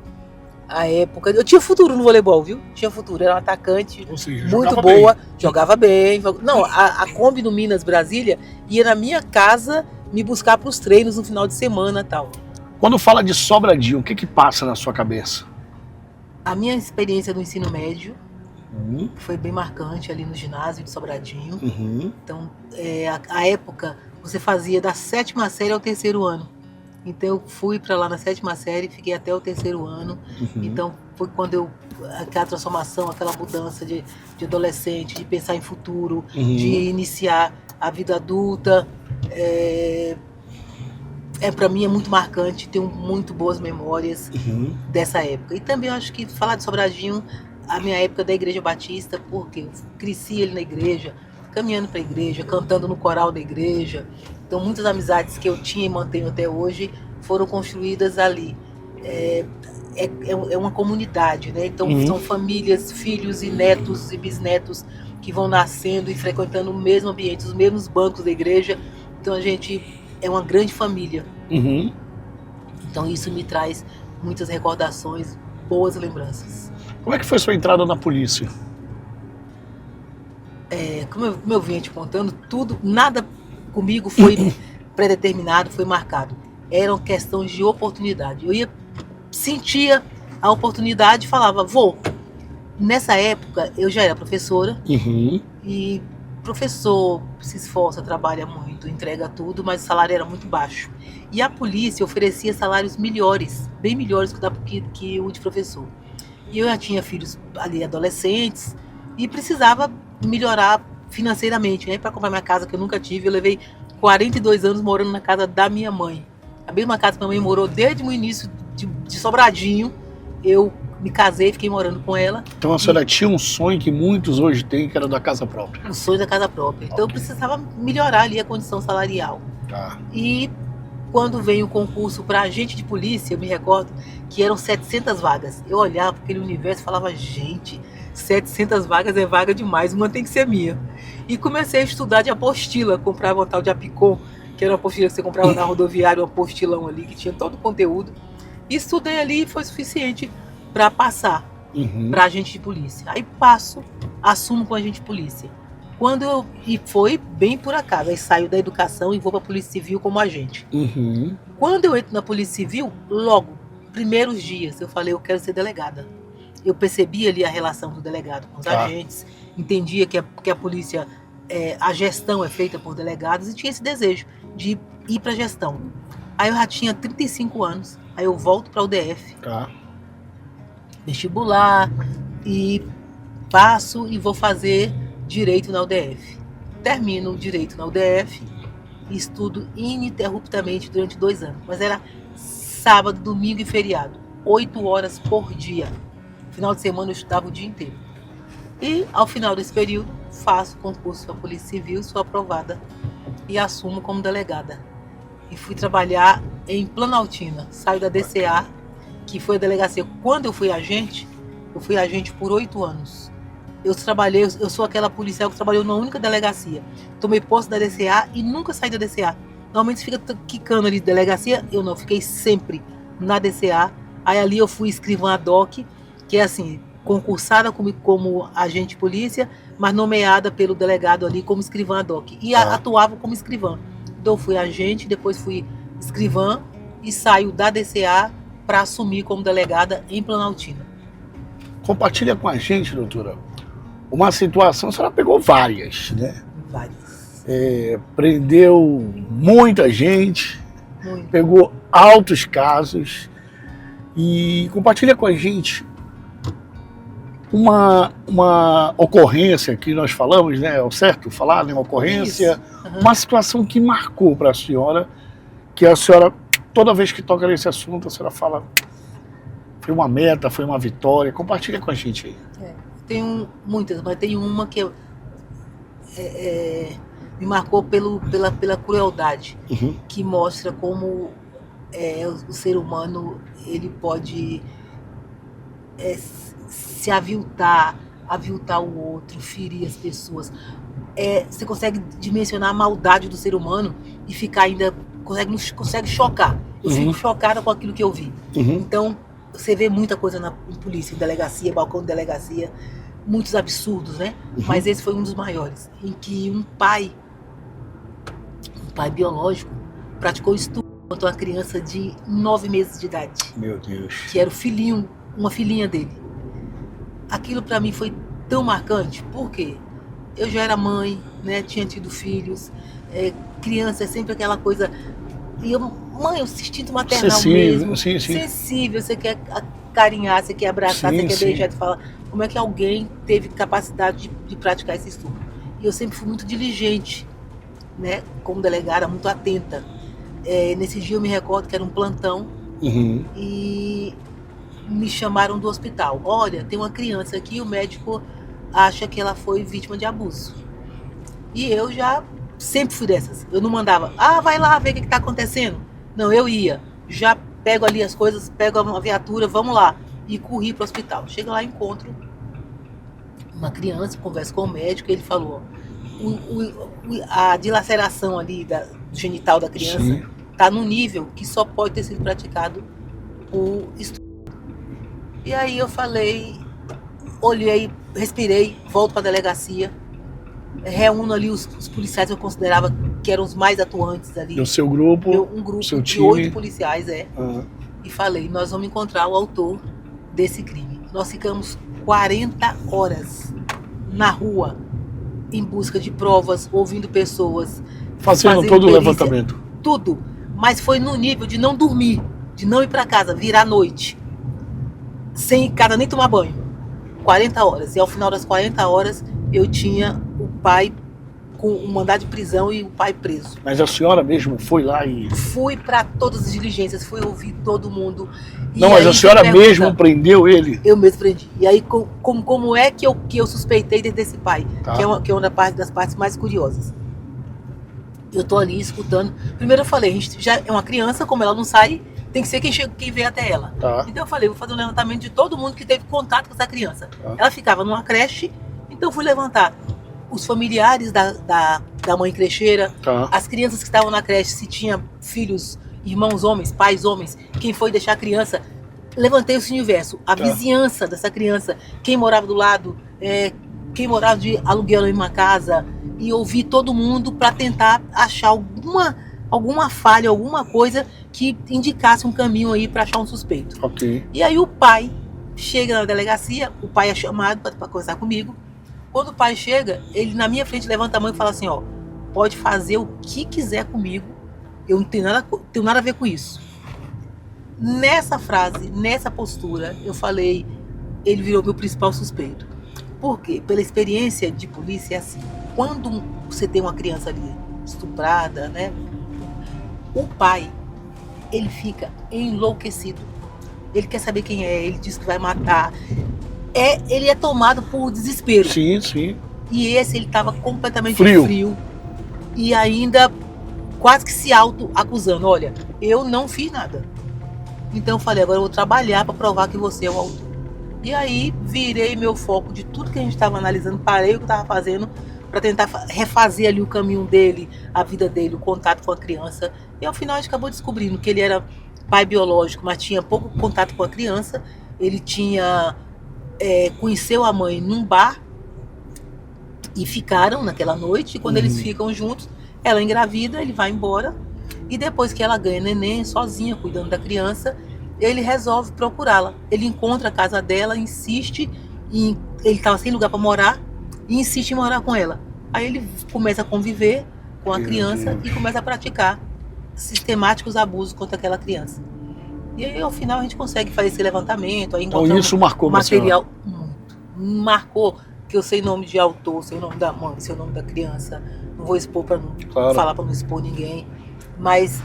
A época, eu tinha futuro no voleibol, viu? Tinha futuro, era um atacante. Ou seja, muito jogava boa, bem. jogava bem. Não, a Kombi no Minas Brasília ia na minha casa me buscar para os treinos no final de semana e tal. Quando fala de Sobradinho, o que passa na sua cabeça? A minha experiência no ensino médio foi bem marcante ali no ginásio de Sobradinho. Então, a época, você fazia da 7ª série ao 3º ano. Então eu fui para lá na 7ª série, fiquei até o 3º ano. Então foi quando aquela transformação, aquela mudança de adolescente, de pensar em futuro, de iniciar a vida adulta. Para mim é muito marcante, tenho muito boas memórias dessa época. E também eu acho que falar de Sobradinho, a minha época da Igreja Batista, porque eu cresci ali na igreja, caminhando para a igreja, cantando no coral da igreja. Então muitas amizades que eu tinha e mantenho até hoje foram construídas ali. É uma comunidade, né? Então são famílias, filhos e netos e bisnetos que vão nascendo e frequentando o mesmo ambiente, os mesmos bancos da igreja. Então a gente é uma grande família. Então isso me traz muitas recordações, boas lembranças. Como é que foi sua entrada na polícia? Como eu vinha te contando, nada comigo foi predeterminado, foi marcado. Eram questões de oportunidade. Eu sentia a oportunidade e falava, vou. Nessa época, eu já era professora, Uhum. e professor se esforça, trabalha muito, entrega tudo, mas o salário era muito baixo. E a polícia oferecia salários melhores, bem melhores que o de professor. E eu já tinha filhos ali adolescentes e precisava melhorar financeiramente, né, para comprar minha casa que eu nunca tive. Eu levei 42 anos morando na casa da minha mãe. A mesma casa que minha mãe morou desde o início de Sobradinho. Eu me casei, fiquei morando com ela. Então a senhora tinha um sonho que muitos hoje têm, que era da casa própria. O sonho da casa própria. Então eu precisava melhorar ali a condição salarial. Tá. E quando veio o concurso para agente de polícia, eu me recordo que eram 700 vagas. Eu olhava para aquele universo e falava, gente, 700 vagas é vaga demais, uma tem que ser minha. E comecei a estudar de apostila, comprava um tal de Apicom, que era uma apostila que você comprava na rodoviária, um apostilão ali, que tinha todo o conteúdo. E estudei ali e foi suficiente para passar para agente de polícia. Aí passo, assumo com agente de polícia. E foi bem por acaso, aí saio da educação e vou para a Polícia Civil como agente. Uhum. Quando eu entro na Polícia Civil, logo, primeiros dias, eu falei, eu quero ser delegada. Eu percebi ali a relação do delegado com os agentes, entendia que a polícia, a gestão é feita por delegados, e tinha esse desejo de ir para a gestão. Aí eu já tinha 35 anos, aí eu volto para o DF, vestibular, e passo e vou fazer direito na UDF. Termino o direito na UDF e estudo ininterruptamente durante 2 anos. Mas era sábado, domingo e feriado. 8 horas por dia. Final de semana eu estudava o dia inteiro. E ao final desse período, faço concurso para a Polícia Civil, sou aprovada e assumo como delegada. E fui trabalhar em Planaltina. Saio da DCA, que foi a delegacia. Quando eu fui agente por 8 anos. Eu sou aquela policial que trabalhou na única delegacia. Tomei posse da DCA e nunca saí da DCA. Normalmente fica quicando ali de delegacia, eu não, fiquei sempre na DCA. Aí ali eu fui escrivã DOC, que é assim, concursada como agente de polícia, mas nomeada pelo delegado ali como escrivã DOC. E atuava como escrivã. Então eu fui agente, depois fui escrivã e saio da DCA para assumir como delegada em Planaltina. Compartilha com a gente, doutora, uma situação, a senhora pegou várias, né? Várias. Prendeu muita gente, Muito. pegou altos casos, e compartilha com a gente uma ocorrência que nós falamos, né? É certo falar, né? Uma ocorrência, uma situação que marcou para a senhora, que a senhora, toda vez que toca nesse assunto, a senhora fala, foi uma meta, foi uma vitória. Compartilha com a gente aí. Tenho muitas, mas tem uma que me marcou pela crueldade, que mostra como o ser humano ele pode se aviltar o outro, ferir as pessoas. Você consegue dimensionar a maldade do ser humano e ficar ainda, consegue chocar. Eu fico chocada com aquilo que eu vi. Então, você vê muita coisa em polícia, em delegacia, balcão de delegacia, muitos absurdos, né? Mas esse foi um dos maiores, em que um pai biológico praticou estupro contra uma criança de 9 meses de idade. Meu Deus. Que era uma filhinha dele. Aquilo para mim foi tão marcante, porque eu já era mãe, né? Tinha tido filhos, criança é sempre aquela coisa. E mãe, o instinto maternal sensível, mesmo. Sim. Sensível, você quer carinhar, você quer abraçar, você quer beijar, você fala, como é que alguém teve capacidade de praticar esse estupro? E eu sempre fui muito diligente, né? Como delegada, muito atenta. Nesse dia eu me recordo que era um plantão e me chamaram do hospital. Olha, tem uma criança aqui, o médico acha que ela foi vítima de abuso. E eu já sempre fui dessas. Eu não mandava, vai lá ver o que está acontecendo. Não, eu ia. Já pego ali as coisas, pego uma viatura, vamos lá. E corri para o hospital. Chego lá, encontro uma criança, converso com o médico, e ele falou, a dilaceração ali do genital da criança está num nível que só pode ter sido praticado por estupro. E aí eu falei, olhei, respirei, volto para a delegacia, reúno ali os policiais que eu considerava que eram os mais atuantes ali. No seu grupo, um grupo seu de time. 8 policiais, E falei, nós vamos encontrar o autor desse crime. Nós ficamos 40 horas na rua, em busca de provas, ouvindo pessoas. Fazendo todo o levantamento. Tudo. Mas foi no nível de não dormir, de não ir para casa, virar à noite, sem ir em casa nem tomar banho. 40 horas. E ao final das 40 horas, eu tinha o pai com um mandado de prisão e o pai preso. Mas a senhora mesmo foi lá e... Fui para todas as diligências, fui ouvir todo mundo. Não, mas a senhora mesmo prendeu ele? Eu mesmo prendi. E aí, como é que eu suspeitei desse pai? Tá. Que é uma das partes mais curiosas. Eu tô ali escutando. Primeiro eu falei, a gente já é uma criança, como ela não sai, tem que ser quem veio até ela. Tá. Então eu falei, vou fazer um levantamento de todo mundo que teve contato com essa criança. Tá. Ela ficava numa creche, então eu fui levantar os familiares da mãe crecheira, tá. As crianças que estavam na creche, se tinha filhos, irmãos homens, pais homens, quem foi deixar a criança. Levantei esse universo, a vizinhança dessa criança, quem morava do lado, quem morava de aluguel na mesma casa, e ouvi todo mundo para tentar achar alguma falha, alguma coisa que indicasse um caminho aí para achar um suspeito. Okay. E aí o pai chega na delegacia, o pai é chamado para conversar comigo. Quando o pai chega, ele na minha frente levanta a mão e fala assim, ó, pode fazer o que quiser comigo, eu não tenho nada a ver com isso. Nessa frase, nessa postura, eu falei, ele virou meu principal suspeito. Por quê? Pela experiência de polícia é assim, quando você tem uma criança ali estuprada, né, o pai, ele fica enlouquecido. Ele quer saber quem é, ele diz que vai matar. Ele é tomado por desespero. Sim, sim. E ele estava completamente frio. E ainda quase que se auto-acusando. Olha, eu não fiz nada. Então eu falei, agora eu vou trabalhar para provar que você é o autor. E aí virei meu foco de tudo que a gente estava analisando, parei o que estava fazendo para tentar refazer ali o caminho dele, a vida dele, o contato com a criança. E ao final a gente acabou descobrindo que ele era pai biológico, mas tinha pouco contato com a criança. Ele conheceu a mãe num bar e ficaram naquela noite. E quando eles ficam juntos, ela engravida, ele vai embora. E depois que ela ganha neném, sozinha, cuidando da criança, ele resolve procurá-la. Ele encontra a casa dela, insiste, ele estava sem lugar para morar, e insiste em morar com ela. Aí ele começa a conviver com a criança e começa a praticar sistemáticos abusos contra aquela criança. E aí, ao final, a gente consegue fazer esse levantamento. Aí então isso marcou material muito. Marcou que eu sei nome de autor, sei o nome da mãe, sei o nome da criança. Não vou expor para não falar, para não expor ninguém. Mas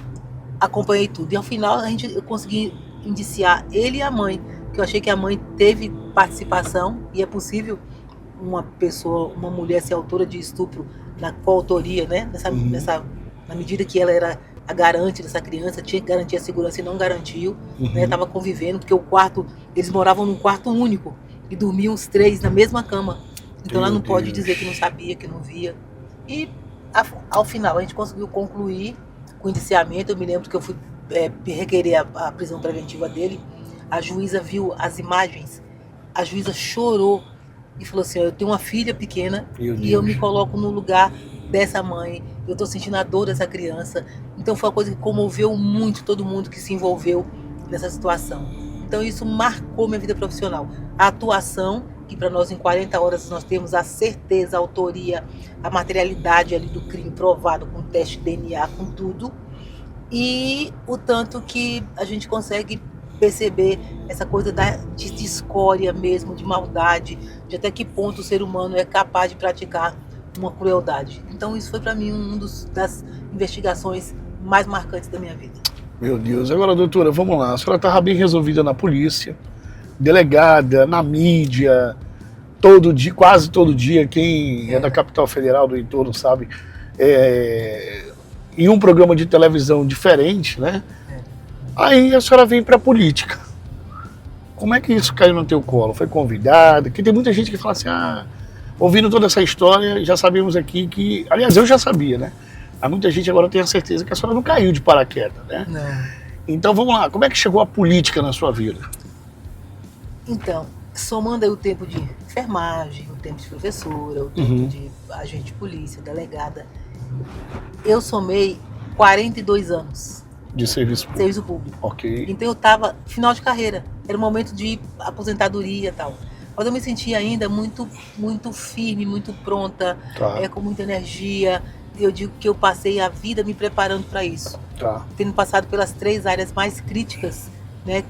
acompanhei tudo. E ao final eu consegui indiciar ele e a mãe, que eu achei que a mãe teve participação, e é possível uma mulher ser autora de estupro na coautoria, né? Na medida que ela era a garante dessa criança, tinha que garantir a segurança e não garantiu, né? Tava convivendo, porque eles moravam num quarto único e dormiam os três na mesma cama. Então ela não pode dizer que não sabia, que não via. E ao final a gente conseguiu concluir com o indiciamento. Eu me lembro que eu fui requerer a prisão preventiva dele. A juíza viu as imagens, a juíza chorou e falou assim, eu tenho uma filha pequena e eu me coloco no lugar dessa mãe, eu estou sentindo a dor dessa criança. Então foi uma coisa que comoveu muito todo mundo que se envolveu nessa situação. Então isso marcou minha vida profissional. A atuação, que para nós em 40 horas nós temos a certeza, a autoria, a materialidade ali do crime provado com teste de DNA, com tudo. E o tanto que a gente consegue perceber essa coisa de escória mesmo, de maldade, de até que ponto o ser humano é capaz de praticar uma crueldade. Então isso foi para mim das investigações mais marcantes da minha vida. Meu Deus. Agora, doutora, vamos lá. A senhora estava bem resolvida na polícia, delegada, na mídia, quase todo dia, quem é da capital federal, do entorno, sabe, em um programa de televisão diferente, né? Aí a senhora vem para a política. Como é que isso caiu no teu colo? Foi convidada? Porque tem muita gente que fala assim, ouvindo toda essa história, já sabemos aqui que... Aliás, eu já sabia, né? Há muita gente agora tem a certeza que a senhora não caiu de paraquedas, né? Não. Então vamos lá, como é que chegou a política na sua vida? Então, somando aí o tempo de enfermagem, o tempo de professora, o tempo de agente de polícia, delegada, eu somei 42 anos. De serviço público. Serviço público. Ok. Então eu estava final de carreira, era o momento de aposentadoria e tal. mas eu me sentia ainda muito firme, muito pronta, Tá, com muita energia. Eu digo que eu passei a vida me preparando para isso, tá. tendo passado pelas 3 áreas mais críticas, né,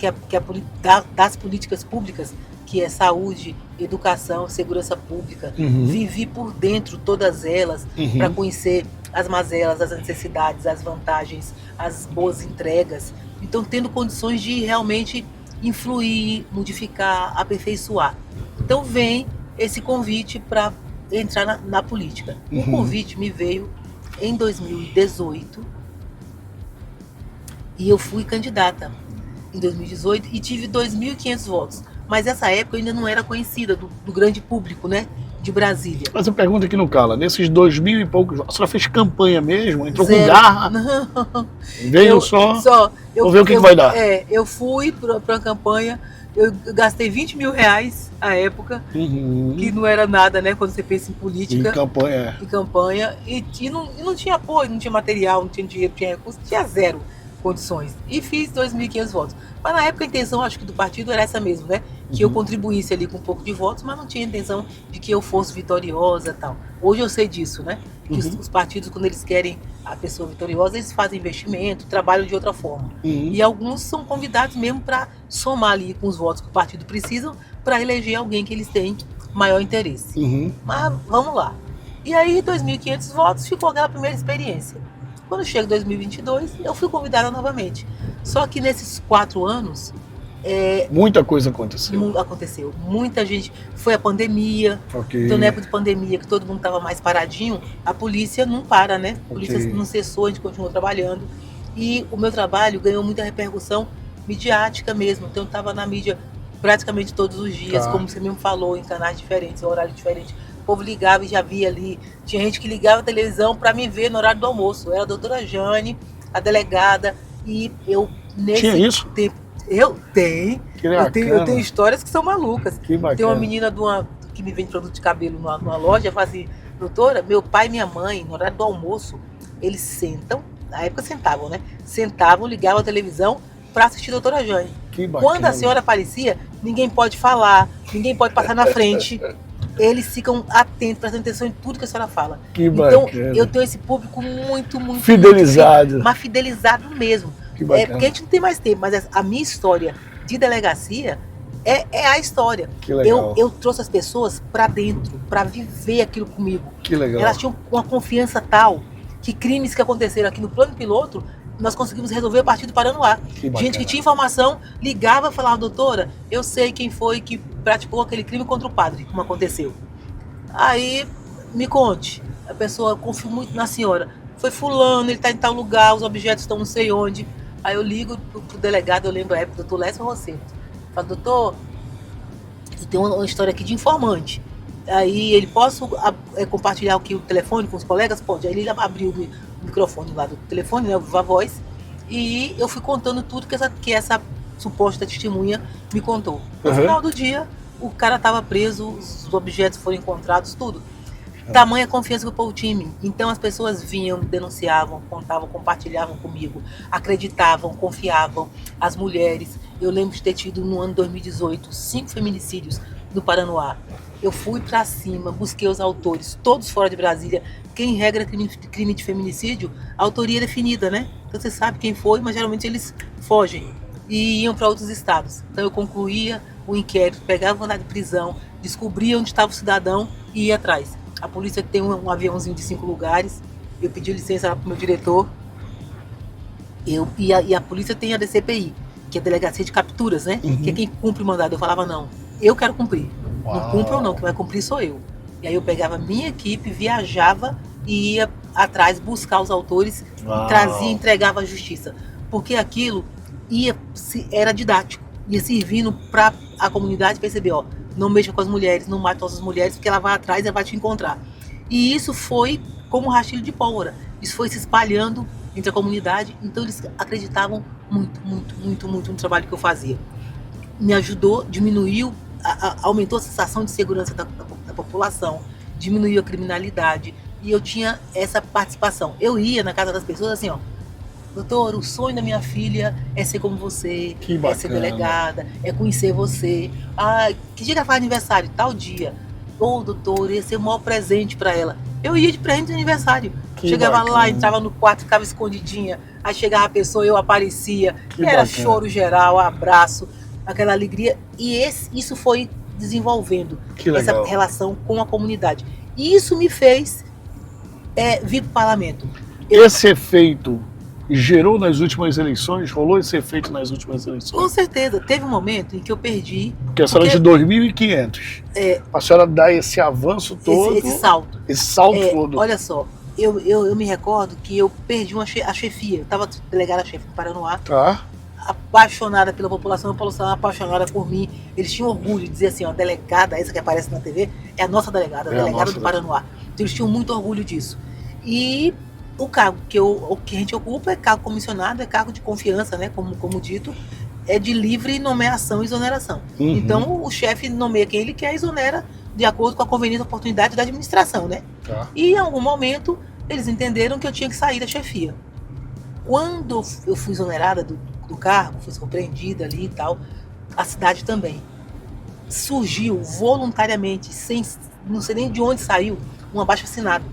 das políticas públicas, que é saúde, educação, segurança pública. Uhum. Vivi por dentro todas elas para Uhum. conhecer as mazelas, as necessidades, as vantagens, as boas entregas. Então, tendo condições de realmente influir, modificar, aperfeiçoar. Então, vem esse convite para entrar na política. O convite me veio em 2018 e eu fui candidata em 2018 e tive 2.500 votos. Mas essa época eu ainda não era conhecida do grande público, né, de Brasília. Mas a pergunta aqui não cala, nesses 2.000 e poucos, a senhora fez campanha mesmo? Entrou com Zero. garra? Não. Veio só? Vamos ver o que vai dar. Eu fui para a campanha, eu gastei 20 mil reais à época, que não era nada, né, quando você pensa em política. Em campanha. Em campanha, e não tinha apoio, não tinha material, não tinha dinheiro, não tinha recurso, tinha zero condições. E fiz 2.500 votos. Mas na época a intenção, acho que do partido era essa mesmo, né? Que eu contribuísse ali com um pouco de votos, mas não tinha intenção de que eu fosse vitoriosa e tal. Hoje eu sei disso, né? Que os partidos, quando eles querem a pessoa vitoriosa, eles fazem investimento, trabalham de outra forma. E alguns são convidados mesmo para somar ali com os votos que o partido precisa para eleger alguém que eles têm maior interesse. Mas vamos lá. E aí, 2.500 votos, ficou aquela primeira experiência. Quando chega 2022, eu fui convidada novamente. Só que nesses 4 anos... muita coisa aconteceu. Aconteceu. Muita gente... Foi a pandemia. Okay. Então, na época de pandemia, que todo mundo estava mais paradinho, a polícia não para, né? A polícia não cessou, a gente continuou trabalhando. E o meu trabalho ganhou muita repercussão midiática mesmo. Então, eu estava na mídia praticamente todos os dias, como você mesmo falou, em canais diferentes, em horário diferente. O povo ligava e já via ali. Tinha gente que ligava a televisão para me ver no horário do almoço. Era a doutora Jane, a delegada, e eu, nesse Tinha isso? tempo... Eu tenho histórias que são malucas. Que bacana. Tem uma menina que me vende produto de cabelo numa loja, fala assim, doutora, meu pai e minha mãe, no horário do almoço, eles sentam, na época sentavam, né? Sentavam, ligavam a televisão para assistir a doutora Jane. Que bacana. Quando a senhora aparecia, ninguém pode falar, ninguém pode passar na frente. Eles ficam atentos, prestando atenção em tudo que a senhora fala. Que então, bacana. eu tenho esse público muito fidelizado. Mas fidelizado mesmo. Que bacana. Porque a gente não tem mais tempo, mas a minha história de delegacia é a história. Que legal. Eu trouxe as pessoas para dentro, para viver aquilo comigo. Que legal. Elas tinham uma confiança tal que crimes que aconteceram aqui no plano piloto, nós conseguimos resolver a partir do Paranoá. Gente que tinha informação, ligava e falava, doutora, eu sei quem foi que praticou aquele crime contra o padre, como aconteceu. Aí, me conte. A pessoa confia muito na senhora. Foi fulano, ele está em tal lugar, os objetos estão não sei onde. Aí eu ligo pro delegado, eu lembro a época, doutor Lécio Rosseto. Falo, doutor, eu tenho uma história aqui de informante. Aí ele, posso compartilhar aqui o telefone com os colegas? Pode. Aí ele abriu o microfone lá do telefone, né, o Viva Voz, e eu fui contando tudo que essa suposta testemunha me contou. No final do dia, o cara estava preso, os objetos foram encontrados, tudo. Tamanha confiança que o povo tinha em mim. Então as pessoas vinham, denunciavam, contavam, compartilhavam comigo, acreditavam, confiavam. As mulheres, eu lembro de ter tido no ano 2018 5 feminicídios no Paranoá. Eu fui pra cima, busquei os autores, todos fora de Brasília. Quem regra crime de feminicídio, a autoria é definida, né? Então você sabe quem foi, mas geralmente eles fogem e iam para outros estados. Então eu concluía o inquérito, pegava o mandado de prisão, descobria onde estava o cidadão e ia atrás. A polícia tem um aviãozinho de 5 lugares. Eu pedi licença lá pro meu diretor. E a polícia tem a DCPI, que é a Delegacia de Capturas, né? Que é quem cumpre o mandado. Eu falava, não, eu quero cumprir. Não cumpre ou não, quem vai cumprir sou eu. E aí eu pegava minha equipe, viajava e ia atrás buscar os autores, trazia, entregava à justiça. Porque aquilo era didático, ia servindo para a comunidade perceber, ó, não mexa com as mulheres, não mate todas as mulheres, porque ela vai atrás e ela vai te encontrar. E isso foi como um rastilho de pólvora. Isso foi se espalhando entre a comunidade. Então eles acreditavam muito no trabalho que eu fazia. Me ajudou, diminuiu, aumentou a sensação de segurança da população, diminuiu a criminalidade. E eu tinha essa participação. Eu ia na casa das pessoas assim, ó, doutor, o sonho da minha filha é ser como você, Que é ser bacana. delegada, é conhecer você. Ah, que dia que ela faz aniversário? Tal dia. Ô, doutor, ia ser o maior presente para ela. Eu ia de presente de aniversário. Que Chegava bacana. lá, entrava no quarto, ficava escondidinha. Aí chegava a pessoa, eu aparecia. Que Era bacana. choro geral, abraço, aquela alegria. E isso foi desenvolvendo Que essa legal. relação com a comunidade. E isso me fez vir para o parlamento. Esse efeito gerou nas últimas eleições? Rolou esse efeito nas últimas Com eleições? certeza, teve um momento em que eu perdi. Porque a senhora é de 2.500. A senhora dá esse avanço todo, esse salto. esse salto todo. Olha só, eu me recordo que eu perdi a chefia. Eu estava delegada-chefe do Paranoá, Tá. apaixonada pela população, a população apaixonada por mim. Eles tinham orgulho de dizer assim, ó, delegada, essa que aparece na TV, é a nossa delegada, a delegada do Paranoá. Então eles tinham muito orgulho disso. E o cargo que a gente ocupa é cargo comissionado, é cargo de confiança, né? Como dito, é de livre nomeação e exoneração. Uhum. Então o chefe nomeia quem ele quer e exonera de acordo com a conveniência e oportunidade da administração, né? Tá. E em algum momento eles entenderam que eu tinha que sair da chefia. Quando eu fui exonerada do cargo, fui surpreendida ali e tal, a cidade também. Surgiu voluntariamente, não sei nem de onde saiu, um abaixo-assinado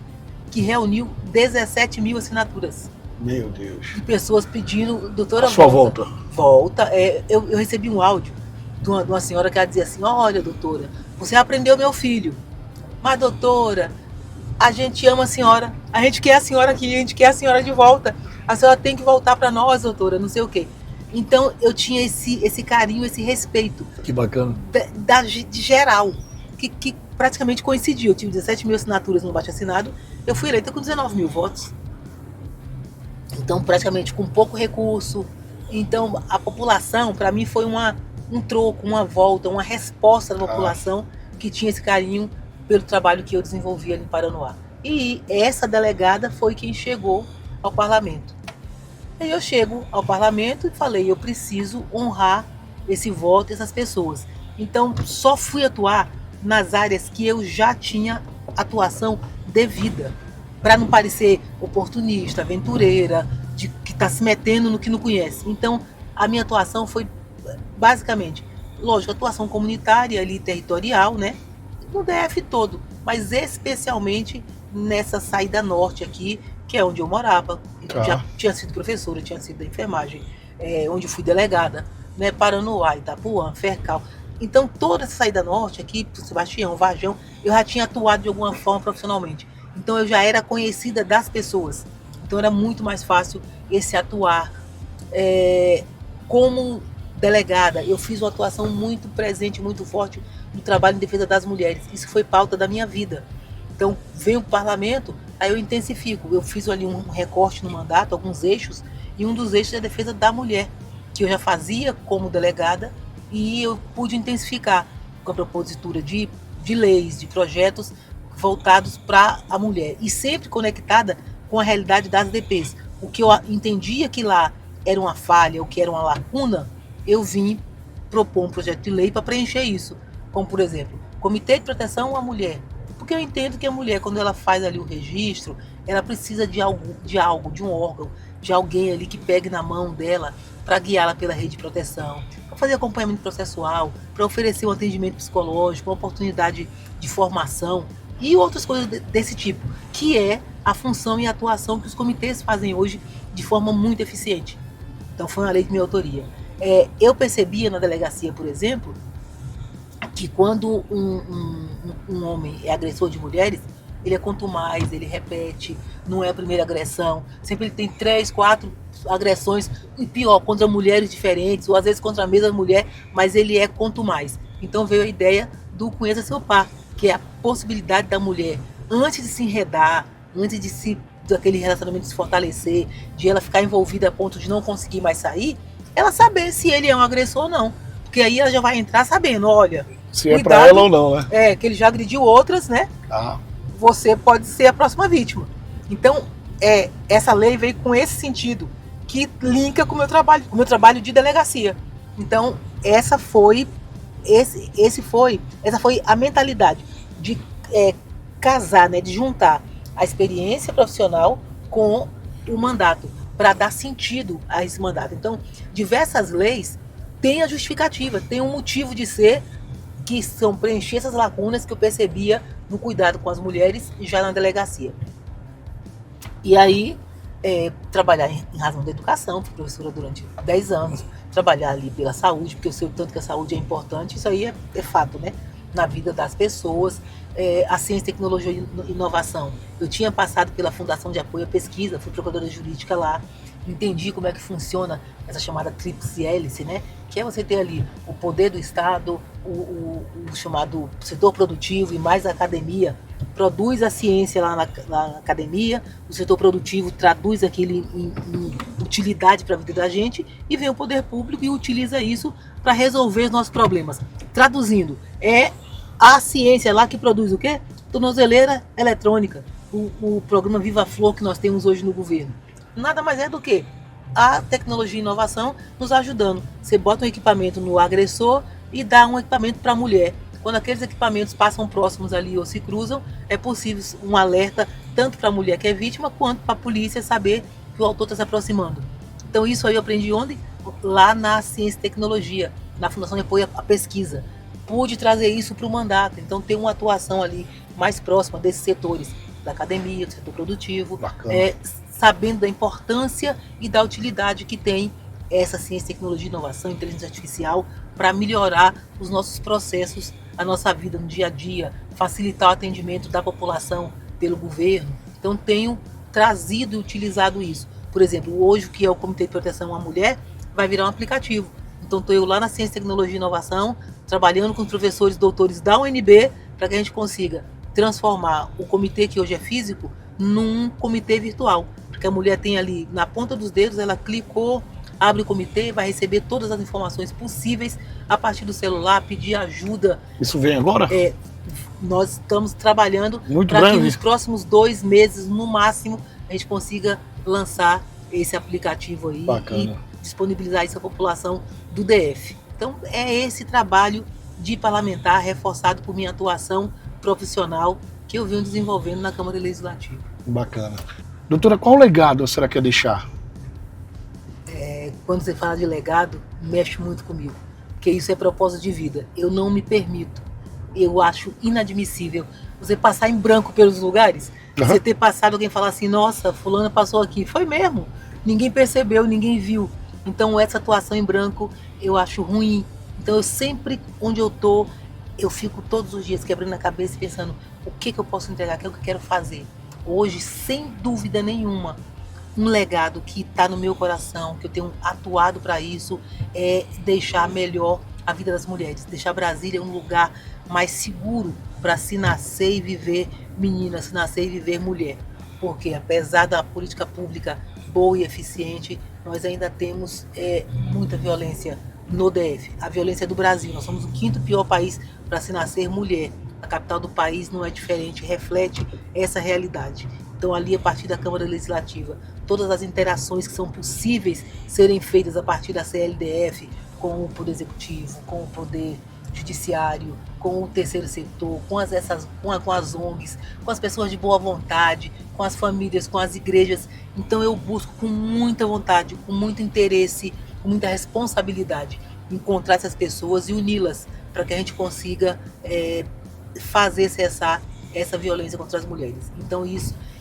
que reuniu 17 mil assinaturas. Meu Deus. De pessoas pedindo, doutora, A sua volta. Volta. Eu recebi um áudio de uma senhora que ela dizia assim, olha, doutora, você aprendeu meu filho, mas doutora, a gente ama a senhora, a gente quer a senhora aqui, a gente quer a senhora de volta, a senhora tem que voltar para nós, doutora, não sei o quê. Então eu tinha esse carinho, esse respeito. Que bacana. De geral, que praticamente coincidiu. Eu tive 17 mil assinaturas no abaixo-assinado, eu fui eleita com 19 mil votos. Então, praticamente com pouco recurso. Então, a população, para mim, foi um troco, uma volta, uma resposta da população que tinha esse carinho pelo trabalho que eu desenvolvi ali em Paranoá. E essa delegada foi quem chegou ao parlamento. Aí eu chego ao parlamento e falei, eu preciso honrar esse voto, essas pessoas. Então, só fui atuar nas áreas que eu já tinha atuação devida, para não parecer oportunista, aventureira, de que está se metendo no que não conhece. Então, a minha atuação foi basicamente, lógico, atuação comunitária ali, territorial, né? No DF todo, mas especialmente nessa saída norte aqui, que é onde eu morava. Já tinha sido professora, tinha sido da enfermagem, onde fui delegada, né? Paranoá, Itapuã, Fercal. Então, toda essa saída norte aqui, Sebastião, Varjão, eu já tinha atuado de alguma forma profissionalmente. Então, eu já era conhecida das pessoas. Então, era muito mais fácil esse atuar. Como delegada, eu fiz uma atuação muito presente, muito forte no trabalho em defesa das mulheres. Isso foi pauta da minha vida. Então, venho para o parlamento, aí eu intensifico. Eu fiz ali um recorte no mandato, alguns eixos, e um dos eixos é a defesa da mulher, que eu já fazia como delegada, e eu pude intensificar com a propositura de leis, de projetos voltados para a mulher, e sempre conectada com a realidade das DPs. O que eu entendia que lá era uma falha, o que era uma lacuna, eu vim propor um projeto de lei para preencher isso. Como, por exemplo, Comitê de Proteção à Mulher. Porque eu entendo que a mulher, quando ela faz ali o registro, ela precisa de um órgão, de alguém ali que pegue na mão dela para guiá-la pela rede de proteção, para fazer acompanhamento processual, para oferecer um atendimento psicológico, uma oportunidade de formação e outras coisas desse tipo, que é a função e a atuação que os comitês fazem hoje de forma muito eficiente. Então foi uma lei de minha autoria. Eu percebia na delegacia, por exemplo, que quando um homem é agressor de mulheres, ele é contumaz, ele repete, não é a primeira agressão, sempre ele tem 3, 4 agressões, e pior, contra mulheres diferentes, ou às vezes contra a mesma mulher, mas ele é contumaz. Então veio a ideia do Conheça Seu Par, que é a possibilidade da mulher, antes de se enredar, antes daquele relacionamento se fortalecer, de ela ficar envolvida a ponto de não conseguir mais sair, ela saber se ele é um agressor ou não. Porque aí ela já vai entrar sabendo, olha, se é pra ela ou não, né? Que ele já agrediu outras, né? Você pode ser a próxima vítima. Então, essa lei veio com esse sentido, que linka com o meu trabalho de delegacia. Então, essa foi a mentalidade de casar, né, de juntar a experiência profissional com o mandato. para dar sentido a esse mandato. Então, diversas leis têm a justificativa, têm um motivo de ser, que são preencher essas lacunas que eu percebia no cuidado com as mulheres já na delegacia. E aí, trabalhar em razão da educação, fui professora durante 10 anos, trabalhar ali pela saúde, porque eu sei o tanto que a saúde é importante, isso aí é fato, né? Na vida das pessoas. A ciência, tecnologia e inovação. Eu tinha passado pela Fundação de Apoio à Pesquisa, fui procuradora jurídica lá, entendi como é que funciona essa chamada tríplice hélice, né? Que é você ter ali o poder do Estado, o chamado setor produtivo e mais a academia, produz a ciência lá na academia, o setor produtivo traduz aquilo em utilidade para a vida da gente e vem o poder público e utiliza isso para resolver os nossos problemas. Traduzindo, é a ciência lá que produz o quê? Tornozeleira eletrônica, o programa Viva Flor que nós temos hoje no governo. Nada mais é do que a tecnologia e inovação nos ajudando. Você bota um equipamento no agressor e dá um equipamento para a mulher. Quando aqueles equipamentos passam próximos ali ou se cruzam, é possível um alerta tanto para a mulher que é vítima, quanto para a polícia saber que o autor está se aproximando. Então isso aí eu aprendi onde? Lá na Ciência e Tecnologia, na Fundação de Apoio à Pesquisa. Pude trazer isso para o mandato, então ter uma atuação ali mais próxima desses setores, da academia, do setor produtivo, sabendo da importância e da utilidade que tem essa ciência, tecnologia, inovação, inteligência artificial para melhorar os nossos processos, a nossa vida no dia a dia, facilitar o atendimento da população pelo governo. Então tenho trazido e utilizado isso. Por exemplo, hoje o que é o Comitê de Proteção à Mulher vai virar um aplicativo. Então estou eu lá na Ciência, Tecnologia e Inovação, trabalhando com os professores doutores da UNB para que a gente consiga transformar o comitê que hoje é físico num comitê virtual. Porque a mulher tem ali na ponta dos dedos, ela clicou, abre o comitê, vai receber todas as informações possíveis a partir do celular, pedir ajuda. Isso vem agora? Nós estamos trabalhando para que nos próximos 2 meses, no máximo, a gente consiga lançar esse aplicativo aí. Bacana. E disponibilizar isso à população do DF. Então é esse trabalho de parlamentar reforçado por minha atuação profissional que eu venho desenvolvendo na Câmara Legislativa. Bacana. Doutora, qual legado a senhora quer deixar? Quando você fala de legado, mexe muito comigo, porque isso é propósito de vida. Eu não me permito, eu acho inadmissível você passar em branco pelos lugares, você ter passado, alguém falar assim, nossa, fulana passou aqui, foi mesmo, ninguém percebeu, ninguém viu. Então essa atuação em branco eu acho ruim. Então eu sempre, onde eu tô, eu fico todos os dias quebrando a cabeça e pensando o que eu posso entregar, o que eu quero fazer. Hoje, sem dúvida nenhuma, um legado que está no meu coração, que eu tenho atuado para isso, é deixar melhor a vida das mulheres, deixar Brasília um lugar mais seguro para se nascer e viver menina, se nascer e viver mulher. Porque apesar da política pública boa e eficiente, nós ainda temos muita violência no DF. A violência é do Brasil, nós somos o 5º pior país para se nascer mulher. A capital do país não é diferente, reflete essa realidade. Então ali, a partir da Câmara Legislativa, todas as interações que são possíveis serem feitas a partir da CLDF, com o Poder Executivo, com o Poder Judiciário, com o terceiro setor, com as ONGs, com as pessoas de boa vontade, com as famílias, com as igrejas. Então eu busco com muita vontade, com muito interesse, com muita responsabilidade, encontrar essas pessoas e uni-las para que a gente consiga fazer cessar essa violência contra as mulheres. Então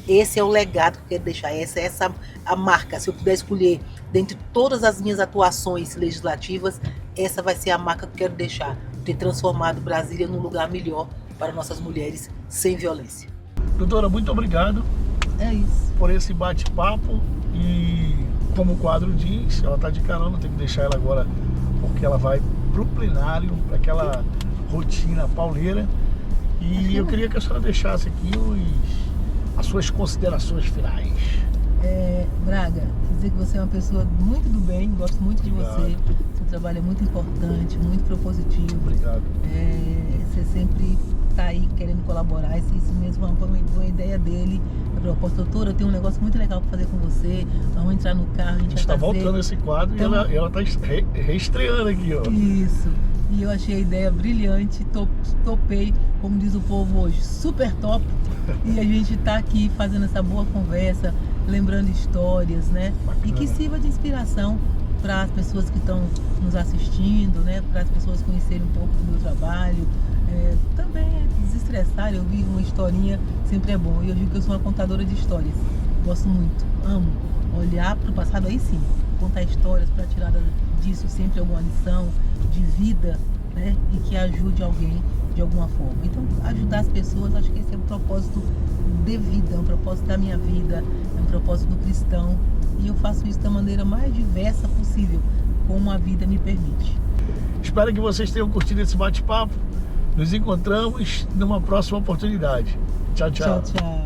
esse é o legado que eu quero deixar, essa a marca. Se eu puder escolher dentre todas as minhas atuações legislativas, essa vai ser a marca que eu quero deixar, ter transformado Brasília num lugar melhor para nossas mulheres sem violência. Doutora, muito obrigado por esse bate-papo e, como o quadro diz, ela está de carona, tem que deixar ela agora porque ela vai para o plenário, para aquela rotina pauleira. E eu queria que a senhora deixasse aqui as suas considerações finais. Braga, dizer que você é uma pessoa muito do bem, gosto muito de você. Seu trabalho é muito importante, muito propositivo. Obrigado. Você sempre está aí querendo colaborar, isso mesmo foi uma ideia dele. A proposta, doutora, eu tenho um negócio muito legal para fazer com você. Vamos entrar no carro, a gente vai está fazer. Voltando esse quadro então, e ela está reestreando aqui, ó. Isso. E eu achei a ideia brilhante, topei, como diz o povo hoje, super top. E a gente está aqui fazendo essa boa conversa, lembrando histórias, né? Bacana. E que sirva de inspiração para as pessoas que estão nos assistindo, né? Para as pessoas conhecerem um pouco do meu trabalho. Também desestressar, eu vi uma historinha, sempre é bom. E eu digo que eu sou uma contadora de histórias. Gosto muito, amo olhar para o passado, aí sim, contar histórias para tirar disso sempre alguma lição de vida, né? E que ajude alguém de alguma forma. Então, ajudar as pessoas, acho que esse é um propósito de vida, é um propósito da minha vida, é um propósito do cristão. E eu faço isso da maneira mais diversa possível, como a vida me permite. Espero que vocês tenham curtido esse bate-papo. Nos encontramos numa próxima oportunidade. Tchau, tchau. Tchau, tchau.